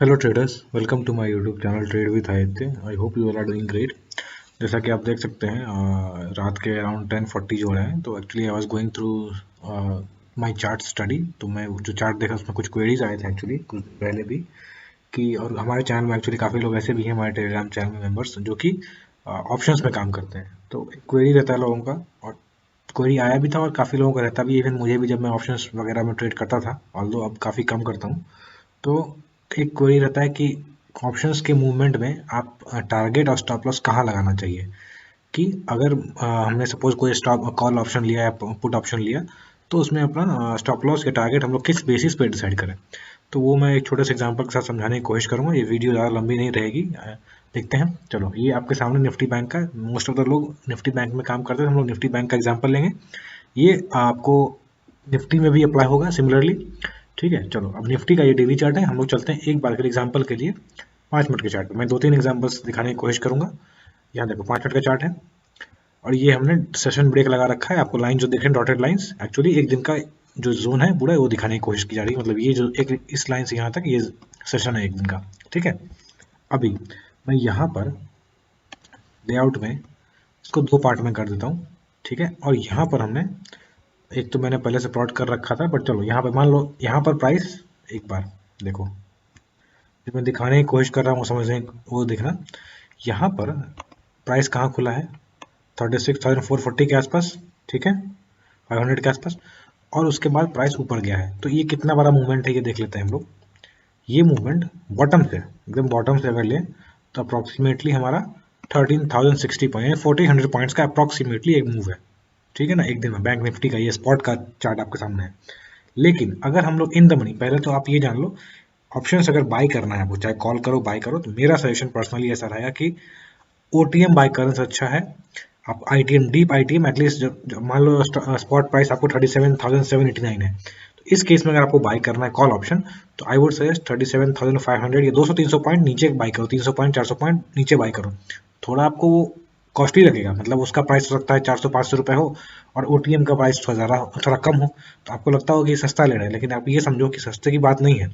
Hello traders, welcome to my YouTube channel trade with Aditya. I hope you all are doing great. जैसा कि आप देख सकते हैं रात के अराउंड 10:40 हो रहे हैं। तो actually I was going through my chart study. तो मैं जो चार्ट देखा उसमें कुछ क्वेरीज आए थे एक्चुअली कुछ दिन पहले भी कि, और हमारे चैनल में एक्चुअली काफ़ी लोग ऐसे भी हैं हमारे टेलीग्राम चैनल में मेंबर्स जो कि ऑप्शंस में काम करते हैं। तो एक क्वेरी रहता है लोगों का, और क्वेरी आया भी था और काफ़ी लोगों का रहता भी। इवन मुझे भी, जब मैं ऑप्शंस वगैरह में ट्रेड करता था, ऑल्दो अब काफ़ी कम करता हूँ, तो एक क्वेरी रहता है कि ऑप्शंस के मूवमेंट में आप टारगेट और स्टॉप लॉस कहाँ लगाना चाहिए। कि अगर हमने सपोज कोई स्टॉप कॉल ऑप्शन लिया या पुट ऑप्शन लिया, तो उसमें अपना स्टॉप लॉस या टारगेट हम लोग किस बेसिस पे डिसाइड करें। तो वो मैं एक छोटे से एग्जांपल के साथ समझाने की कोशिश करूंगा। ये वीडियो ज़्यादा लंबी नहीं रहेगी। देखते हैं। चलो, ये आपके सामने निफ्टी बैंक का, मोस्ट ऑफ द लोग निफ्टी बैंक में काम करते हैं, हम लोग निफ्टी बैंक का एग्जाम्पल लेंगे। ये आपको निफ्टी में भी अप्लाई होगा सिमिलरली। ठीक है, चलो अब निफ्टी का ये डेली चार्ट है। हम लोग चलते हैं एक बार के एग्जांपल के लिए 5 मिनट के चार्ट पे। मैं 2-3 एग्जांपल्स दिखाने की कोशिश करूंगा। यहाँ देखो 5 मिनट का चार्ट है, और ये हमने सेशन ब्रेक लगा रखा है। आपको लाइन जो देख रहे हैं डॉटेड लाइंस, एक्चुअली एक दिन का जो जोन है पूरा वो दिखाने की कोशिश की जा रही है। मतलब ये जो एक इस लाइन से यहाँ तक ये सेशन है एक दिन का। ठीक है, अभी मैं यहाँ पर लेआउट में इसको 2 पार्ट में कर देता हूँ। ठीक है, और यहाँ पर हमने एक तो मैंने पहले से प्लॉट कर रखा था, बट चलो यहाँ पे मान लो, यहाँ पर प्राइस एक बार देखो, जो मैं दिखाने की कोशिश कर रहा हूँ समझने वो देखना। यहाँ पर प्राइस कहाँ खुला है, 36,440 के आसपास। ठीक है, 500 के आसपास, और उसके बाद प्राइस ऊपर गया है। तो ये कितना बड़ा मूवमेंट है ये देख लेते हैं हम लोग। ये मूवमेंट बॉटम से, एकदम बॉटम से अगर ले, तो अप्रॉक्सीमेटली हमारा 13,060 पॉइंट, 1400 पॉइंट्स का अप्रॉक्सीमेटली एक मूव है। ठीक है ना, एक दिन में बैंक निफ्टी का ये स्पॉट का चार्ट आपके सामने है। लेकिन अगर हम लोग इन द मनी, पहले तो आप ये जान लो, ऑप्शंस अगर बाय करना है, वो चाहे कॉल करो बाय करो, तो मेरा सजेशन पर्सनली ऐसा रहेगा कि ओटीएम बाय करने से अच्छा है आप आईटीएम, डीप आईटीएम एटलीस्ट। जब मान लो स्पॉट प्राइस आपको 37,789 है, तो इस केस में अगर आपको बाय करना है कॉल ऑप्शन, तो आई वुड सजेस्ट 37,500 या 200-300 पॉइंट नीचे बाय करो, 300 पॉइंट 400 पॉइंट नीचे बाय करो। थोड़ा आपको वो कॉस्टली लगेगा, मतलब उसका प्राइस हो सकता है 400-500 रुपये हो, और ओटीएम का प्राइस थोड़ा कम हो, तो आपको लगता होगा कि सस्ता ले रहे हैं। लेकिन आप ये समझो कि सस्ते की बात नहीं है।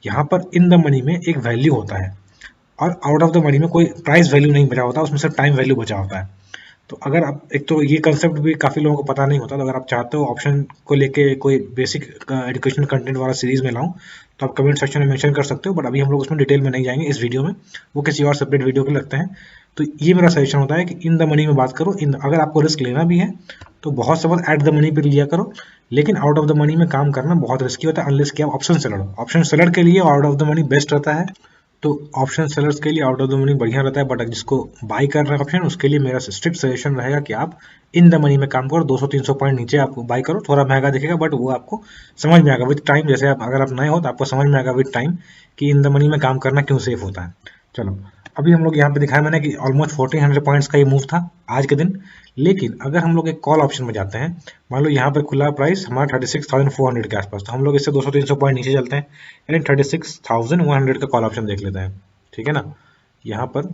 यहाँ पर इन द मनी में एक वैल्यू होता है, और आउट ऑफ द मनी में कोई प्राइस वैल्यू नहीं बचा होता, उसमें सिर्फ टाइम वैल्यू बचा होता है। तो अगर आप, एक तो ये कंसेप्ट भी काफ़ी लोगों को पता नहीं होता, तो अगर आप चाहते हो ऑप्शन को लेके कोई बेसिक एजुकेशनल कंटेंट वाला सीरीज में लाऊं, तो आप कमेंट सेक्शन में मेंशन कर सकते हो। बट अभी हम लोग उसमें डिटेल में नहीं जाएंगे इस वीडियो में, वो किसी और सेपरेट वीडियो के लिए रखते हैं। तो ये मेरा सजेशन होता है कि इन द मनी में बात करो। अगर आपको रिस्क लेना भी है तो बहुत से बार एट द मनी पे लिया करो, लेकिन आउट ऑफ द मनी में काम करना बहुत रिस्की होता है, अनलेस कि आप ऑप्शन सेलर हो। ऑप्शन सेलर के लिए out of the money best रहता है। तो ऑप्शन सेलर्स के लिए आउट ऑफ द मनी बढ़िया रहता है, बट जिसको बाई कर रहे हैं ऑप्शन, उसके लिए मेरा स्ट्रिक्ट सजेशन रहेगा कि आप इन द मनी में काम करो। 200-300 पॉइंट नीचे आप बाई करो। थोड़ा महंगा दिखेगा, बट वो आपको समझ में आएगा विद टाइम। जैसे आप, अगर आप नए हो तो आपको समझ में आएगा विद टाइम कि इन द मनी में काम करना क्यों सेफ होता है। चलो, अभी हम लोग यहाँ पे दिखाया मैंने कि ऑलमोस्ट 1400 पॉइंट्स का ये मूव था आज के दिन। लेकिन अगर हम लोग एक कॉल ऑप्शन में जाते हैं, मान लो यहाँ पर खुला प्राइस हमारा 36,400 के आसपास, तो हम लोग इससे 200-300 पॉइंट नीचे चलते हैं, यानी 36,100 का कॉल ऑप्शन देख लेते हैं। ठीक है ना, यहाँ पर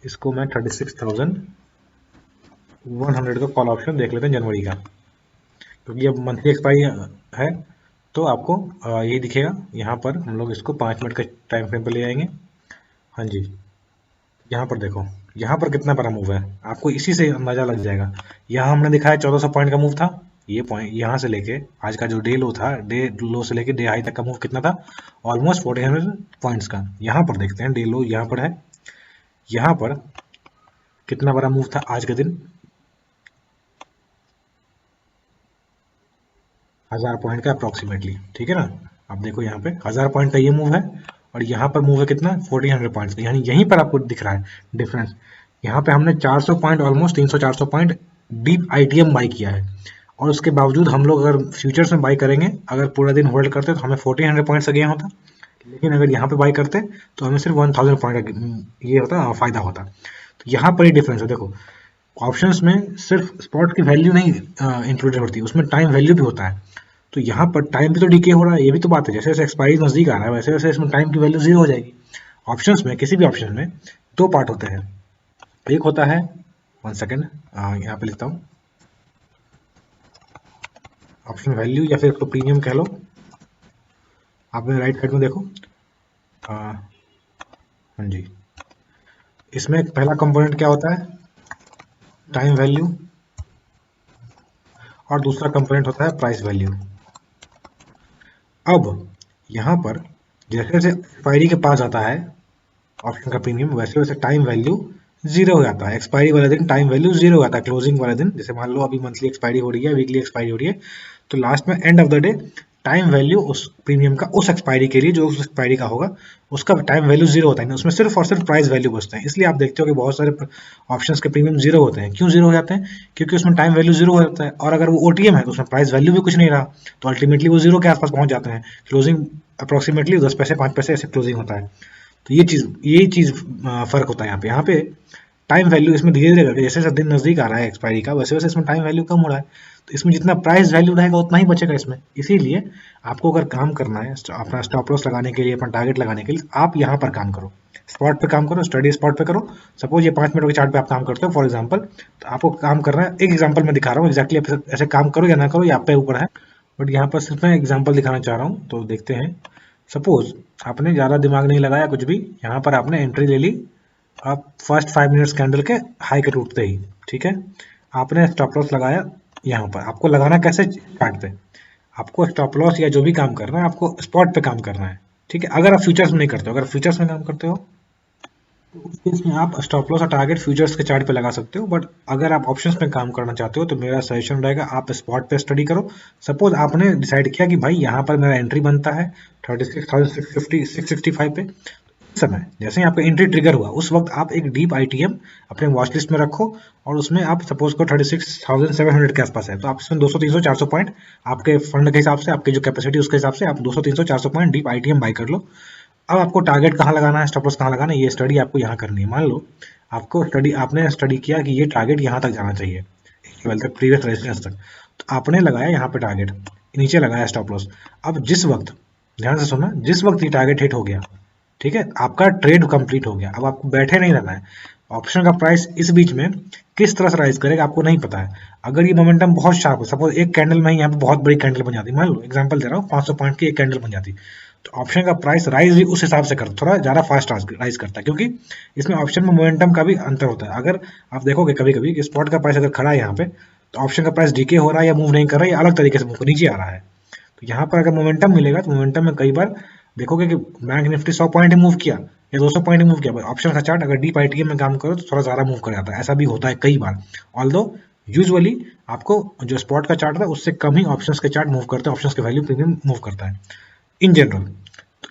इसको मैं 36,100 का कॉल ऑप्शन देख लेते हैं जनवरी का, क्योंकि अब मंथली एक्सपायरी है। तो आपको यही दिखेगा। यहाँ पर हम लोग इसको 5 मिनट के टाइम फ्रेम पर ले आएंगे। हाँ जी, यहाँ पर देखो, यहाँ पर कितना बड़ा मूव है, आपको इसी से अंदाजा लग जाएगा। यहाँ हमने दिखाया 1400 पॉइंट का मूव था। ये पॉइंट यहाँ से लेके आज का जो डे लो था, डे लो से लेके डे हाई तक का मूव कितना था, ऑलमोस्ट 1400 पॉइंट्स का। यहाँ पर देखते हैं, डे लो यहाँ पर है, यहाँ पर कितना बड़ा मूव था आज के दिन, 1000 पॉइंट का अप्रोक्सीमेटली। ठीक है ना, अब देखो यहाँ पे 1000 पॉइंट का ये मूव है, और यहाँ पर मूव है कितना, 1400 पॉइंट्स का। यानी यहीं पर आपको दिख रहा है डिफरेंस। यहाँ पे हमने 400 point, almost 300-400 point deep ITM by किया है, और उसके बावजूद हम लोग अगर फ्यूचर्स में बाई करेंगे, अगर पूरा दिन होल्ड करते तो हमें 1400 पॉइंट से गया होता। लेकिन अगर यहाँ पे बाई करते तो हमें सिर्फ 1000 पॉइंट का ये होता, फायदा होता। तो यहाँ पर ही डिफरेंस है। देखो, ऑप्शंस में सिर्फ स्पॉट की वैल्यू नहीं इंक्लूडेड होती, उसमें टाइम वैल्यू भी होता है। तो यहाँ पर टाइम भी तो डीके हो रहा है, ये भी तो बात है। जैसे जैसे एक्सपायरी नजदीक आ रहा है, वैसे वैसे इसमें टाइम की वैल्यू जीरो हो जाएगी। ऑप्शंस में, किसी भी ऑप्शन में 2 पार्ट होते हैं। एक होता है, 1 सेकेंड, यहाँ पे लिखता हूँ, ऑप्शन वैल्यू या फिर तो प्रीमियम कह लो, आपने राइट साइड में देखो, हाँ जी, इसमें पहला कंपोनेंट क्या होता है, टाइम वैल्यू, और दूसरा कंपोनेंट होता है प्राइस वैल्यू। अब यहाँ पर जैसे जैसे एक्सपायरी के पास आता है ऑप्शन का प्रीमियम, वैसे वैसे टाइम वैल्यू जीरो हो जाता है। एक्सपायरी वाले दिन टाइम वैल्यू जीरो हो जाता है, क्लोजिंग वाले दिन, जैसे मान लो अभी मंथली एक्सपायरी हो रही है, वीकली एक्सपायरी हो रही है, तो लास्ट में end of the day time value उस प्रीमियम का उस एक्सपायरी के लिए जो उस एक्सपायरी का होगा उसका टाइम वैल्यू जीरो होता है, उसमें सिर्फ और सिर्फ प्राइस वैल्यू बचता है। इसलिए आप देखते हो कि बहुत सारे ऑप्शंस के प्रीमियम जीरो होते हैं। क्यों जीरो हो जाते हैं? क्योंकि उसमें टाइम वैल्यू जीरो हो जाता है, और अगर वो ओटीएम है तो उसमें प्राइस वैल्यू भी कुछ नहीं रहा, तो अल्टीमेटली वो जीरो के आसपास पहुंच जाते हैं। क्लोजिंग अप्रोक्सीमेटली 10 पैसे 5 पैसे ऐसे क्लोजिंग होता है। तो ये चीज फर्क होता है यहाँ पे टाइम वैल्यू इसमें धीरे धीरे करके जैसे जैसे दिन नजदीक आ रहा है एक्सपायरी का, वैसे वैसे इसमें टाइम वैल्यू कम हो रहा है, तो इसमें जितना प्राइस वैल्यू रहेगा उतना ही बचेगा इसमें। इसीलिए आपको अगर काम करना है अपना स्टॉप लॉस लगाने के लिए, अपना टारगेट लगाने के लिए, आप यहाँ पर काम करो, स्पॉट पे काम करो, स्टडी स्पॉट पे करो। सपोज ये 5 मिनट के चार्ट पे आप काम करते हो फॉर एग्जांपल, तो आपको काम करना है, एक एग्जांपल मैं दिखा रहा हूँ, एक्जैक्टली ऐसे काम करो या ना करो ये आप पे ऊपर है, बट यहाँ पर सिर्फ मैं एग्जांपल दिखाना चाह रहा हूँ। तो देखते हैं, सपोज आपने ज़्यादा दिमाग नहीं लगाया कुछ भी, यहाँ पर आपने एंट्री ले ली, आप फर्स्ट 5 मिनट्स कैंडल के हाई के टूटते ही, ठीक है, आपने स्टॉप लॉस लगाया। यहाँ पर आपको लगाना कैसे, चार्ट पे आपको स्टॉप लॉस या जो भी काम करना है आपको स्पॉट पे काम करना है, ठीक है। अगर आप फ्यूचर्स में नहीं करते हो, अगर फ्यूचर्स में काम करते हो तो उस केस में आप स्टॉप लॉस और टारगेट फ्यूचर्स के चार्ट पे लगा सकते हो, बट अगर आप ऑप्शंस में काम करना चाहते हो तो मेरा सजेशन रहेगा आप स्पॉट पे स्टडी करो। सपोज आपने डिसाइड किया कि भाई यहाँ पर मेरा एंट्री बनता है 36,650 665 पे, समय जैसे ही आपका एंट्री ट्रिगर हुआ उस वक्त आप एक डीप आईटीएम अपने वॉच लिस्ट में रखो, और उसमें आप सपोज को 36,700 के आसपास है तो आप इसमें 200 300 400 पॉइंट आपके फंड के हिसाब से, आपकी जो कैपेसिटी उसके हिसाब से आप 200 300 400 पॉइंट डीप आईटीएम बाई कर लो। अब आपको टारगेट कहाँ लगाना है, स्टॉप लॉस कहाँ लगाना है, ये स्टडी आपको यहाँ करनी है। मान लो आपने स्टडी किया कि ये टारगेट यहाँ तक जाना चाहिए, तक प्रीवियस रेजिस्टेंस तक, तो आपने लगाया यहाँ पे टारगेट, नीचे लगाया स्टॉप लॉस। अब जिस वक्त, ध्यान से सुनना, जिस वक्त ये टारगेट हिट हो गया, ठीक है, आपका ट्रेड कंप्लीट हो गया, अब आपको बैठे नहीं रहना है। ऑप्शन का प्राइस इस बीच में किस तरह से राइज करेगा आपको नहीं पता है। अगर ये मोमेंटम बहुत शार्प हो, सपोज एक कैंडल में ही यहाँ पे बहुत बड़ी कैंडल बन जाती, मान लो एग्जांपल दे रहा हूँ 500 पॉइंट की एक कैंडल बन जाती, तो ऑप्शन का प्राइस राइज भी उस हिसाब से करता, थोड़ा ज़्यादा फास्ट राइज करता है, क्योंकि इसमें ऑप्शन में मोमेंटम का भी अंतर होता है। अगर आप देखोगे कभी कभी स्पॉट का प्राइस अगर खड़ा है यहाँ पे, तो ऑप्शन का प्राइस डीके हो रहा है या मूव नहीं कर रहा है या अलग तरीके से मूव नीचे आ रहा है, तो यहाँ पर अगर मोमेंटम मिलेगा तो मोमेंटम में कई बार देखोगे कि बैंक निफ्टी 100 पॉइंट ही मूव किया या 200 पॉइंट ही मूव किया, ऑप्शन का चार्ट अगर डीप आईटीएम में काम करो तो थोड़ा ज़्यादा मूव कर जाता है, ऐसा भी होता है कई बार। ऑल्दो यूजुअली आपको जो स्पॉट का चार्ट था उससे कम ही ऑप्शंस के चार्ट मूव करते हैं, ऑप्शंस के वैल्यू प्रीमियम मूव करता है इन जनरल।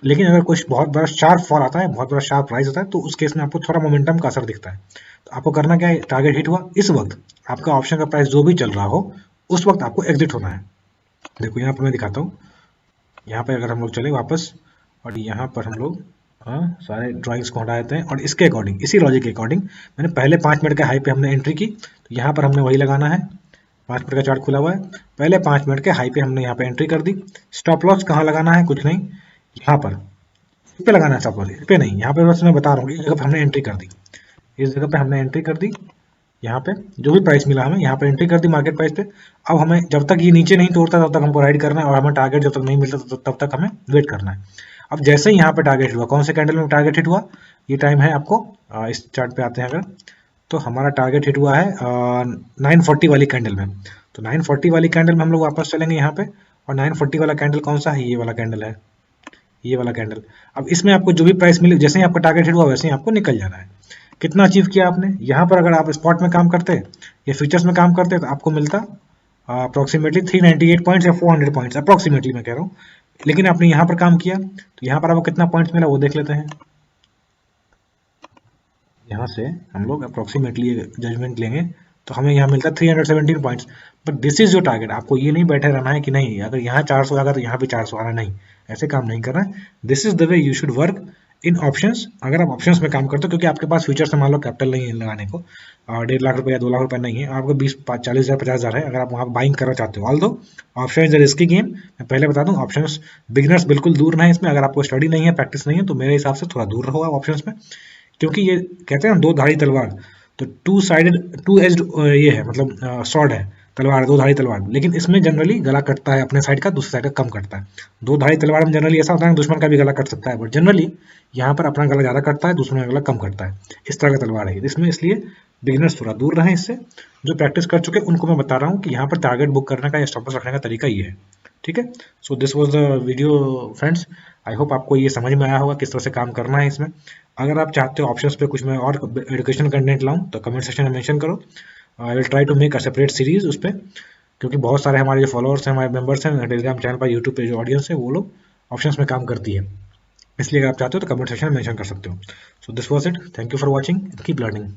लेकिन अगर कुछ बहुत बड़ा शार्प फॉल आता है, बहुत बड़ा शार्प राइज होता है, तो उस केस में आपको थोड़ा मोमेंटम का असर दिखता है। तो आपको करना क्या है, टारगेट हिट हुआ, इस वक्त आपका ऑप्शन का प्राइस जो भी चल रहा हो उस वक्त आपको एग्जिट होना है। देखो यहाँ पर मैं दिखाता हूँ, यहाँ पे अगर हम लोग चले वापस और यहाँ पर हम लोग सारे ड्राइंग्स को हटा देते हैं, और इसके अकॉर्डिंग, इसी लॉजिक के अकॉर्डिंग मैंने पहले 5 मिनट के हाई पे हमने एंट्री की, तो यहाँ पर हमने वही लगाना है। 5 मिनट का चार्ट खुला हुआ है, पहले 5 मिनट के हाई पे हमने यहाँ पे एंट्री कर दी। स्टॉप लॉस कहाँ लगाना है, कुछ नहीं, यहाँ पर इस पे लगाना है स्टॉप लॉस, इस पे नहीं, यहाँ पे बस मैं बता रहा हूँ, इस जगह पे हमने एंट्री कर दी, इस जगह पे हमने एंट्री कर दी, यहाँ पे जो भी प्राइस मिला हमें यहाँ पे एंट्री कर दी मार्केट प्राइस पे। अब हमें जब तक ये नीचे नहीं तोड़ता तब तक हमको राइड करना है, और हमें टारगेट जब तक नहीं मिलता तब तक हमें वेट करना है। अब जैसे ही यहाँ पे टारगेट हुआ, कौन से कैंडल में टारगेट हिट हुआ, ये टाइम है आपको इस चार्ट पे आते हैं अगर, तो हमारा टारगेट हिट हुआ है 940 वाली कैंडल में। तो 940 वाली कैंडल में हम लोग वापस चलेंगे यहाँ पे, और 940 वाला कैंडल कौन सा है, ये वाला कैंडल है, ये वाला कैंडल। अब इसमें आपको जो भी प्राइस मिले, जैसे ही आपका टारगेट हिट हुआ वैसे ही आपको निकल जाना है। कितना अचीव किया आपने यहाँ पर, अगर आप स्पॉट में काम करते या फ्यूचर्स में काम करते तो आपको मिलता अप्रोक्सीमेटली 398 पॉइंट्स या 400 पॉइंट्स, अप्रोक्सीमेटली मैं कह रहा हूँ। लेकिन आपने यहाँ पर काम किया तो यहाँ पर आपको कितना पॉइंट्स मिला वो देख लेते हैं। यहाँ से हम लोग अप्रोक्सीमेटली जजमेंट लेंगे तो हमें यहाँ मिलता है 317 points. But this is your target, आपको ये नहीं बैठे रहना है कि नहीं अगर यहाँ 400 आएगा तो यहाँ भी 400 आना, नहीं, ऐसे काम नहीं करना है। This is the way you should work in options. अगर आप ऑप्शंस में काम करते हो, क्योंकि आपके पास फ्यूचर्स में मान लो कैपिटल नहीं है लगाने को, 1.5 लाख रुपए या 2 लाख रुपए नहीं है, आपको 20 40 हज़ार 50 हज़ार है, अगर आप वहाँ बाइंग करना चाहते हो, although option is a risky game. मैं पहले बता दूं ऑप्शंस बिगिनर्स बिल्कुल दूर रहें इसमें, अगर आपको स्टडी नहीं है, प्रैक्टिस नहीं है, तो मेरे हिसाब से थोड़ा दूर रहो आप ऑप्शंस में, क्योंकि ये कहते हैं ना 2 धारी तलवार, तो 2 साइडेड 2 एज्ड ये है, मतलब स्वॉर्ड है, तलवार, दो धारी तलवार, लेकिन इसमें जनरली गला कटता है अपने साइड का, दूसरी साइड का कम कटता है। दो धारी तलवार में जनरली ऐसा होता है दुश्मन का भी गला कट सकता है, बट जनरली यहाँ पर अपना गला ज़्यादा कटता है, दूसरे का गला कम कटता है। इस तरह का तलवार है इसमें, इसलिए बिगिनर्स थोड़ा दूर रहें इससे। जो प्रैक्टिस कर चुके उनको मैं बता रहा हूँ कि यहाँ पर टारगेट बुक करने का या स्टॉप लॉस रखने का तरीका ये है, ठीक है। So this was the video friends. I hope आपको ये समझ में आया होगा किस तरह से काम करना है इसमें। अगर आप चाहते हो ऑप्शंस पे कुछ मैं और एजुकेशन कंटेंट लाऊं तो कमेंट सेक्शन में मेंशन करो। I will try to make a separate series उस पर, क्योंकि बहुत सारे हमारे जो फॉलोअर्स हैं, हमारे मेंबर्स हैं टेलीग्राम चैनल पर, यूट्यूब पे जो ऑडियंस है वो लोग ऑप्शंस में काम करती है, इसलिए अगर आप चाहते हो तो कमेंट सेक्शन में मेंशन कर सकते हो। So this was it, thank you for watching, keep learning.